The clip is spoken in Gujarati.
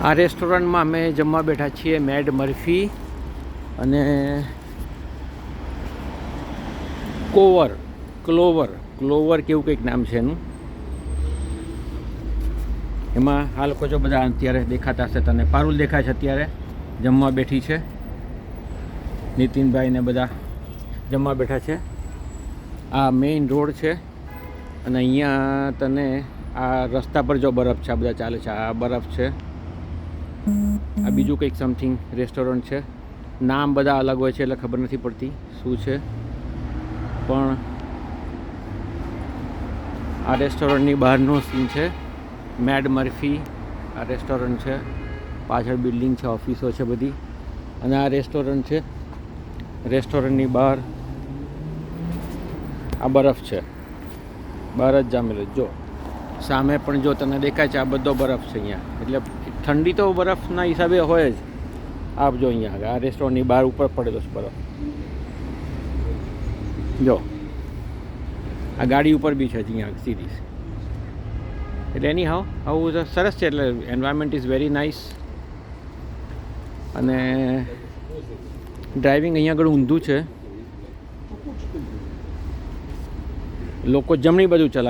આ રેસ્ટોરન્ટમાં અમે જમવા બેઠા છીએ મેડ મર્ફી અને ક્લોવર કેવું કંઈક નામ છે એનું. એમાં આ લોકો જો બધા અત્યારે દેખાતા હશે તને. પારુલ દેખાય છે અત્યારે જમવા બેઠી છે. નીતિનભાઈ ને બધા જમવા બેઠા છે. આ મેઇન રોડ છે અને અહીંયા તને આ રસ્તા પર જો બરફ છે, આ બધા ચાલે છે, આ બરફ છે. આ બીજું કંઈક સમથિંગ રેસ્ટોરન્ટ છે. નામ બધા અલગ હોય છે એટલે ખબર નથી પડતી શું છે. પણ આ રેસ્ટોરન્ટની બહારનો સીન છે. મેડ મર્ફી આ રેસ્ટોરન્ટ છે. પાછળ બિલ્ડિંગ છે, ઓફિસો છે બધી. અને આ રેસ્ટોરન્ટ છે. રેસ્ટોરન્ટની બહાર આ બરફ છે, બહાર જ જામેલો. જો સામે પણ જો તને દેખાય છે આ બધો બરફ છે અહીંયા. એટલે ઠંડી તો બરફના હિસાબે હોય જ. આપ જો અહીંયા આ રેસ્ટોરન્ટની બહાર ઉપર પડેલો છે બરફ. જો આ ગાડી ઉપર બી છે અહીંયા સીરીઝ. એટલે એની આવું સરસ છે. એટલે એન્વાયરમેન્ટ ઇઝ વેરી નાઇસ. અને ડ્રાઇવિંગ અહીંયા આગળ ઊંધું છે. લોકો જમણી બાજુ ચલાવે.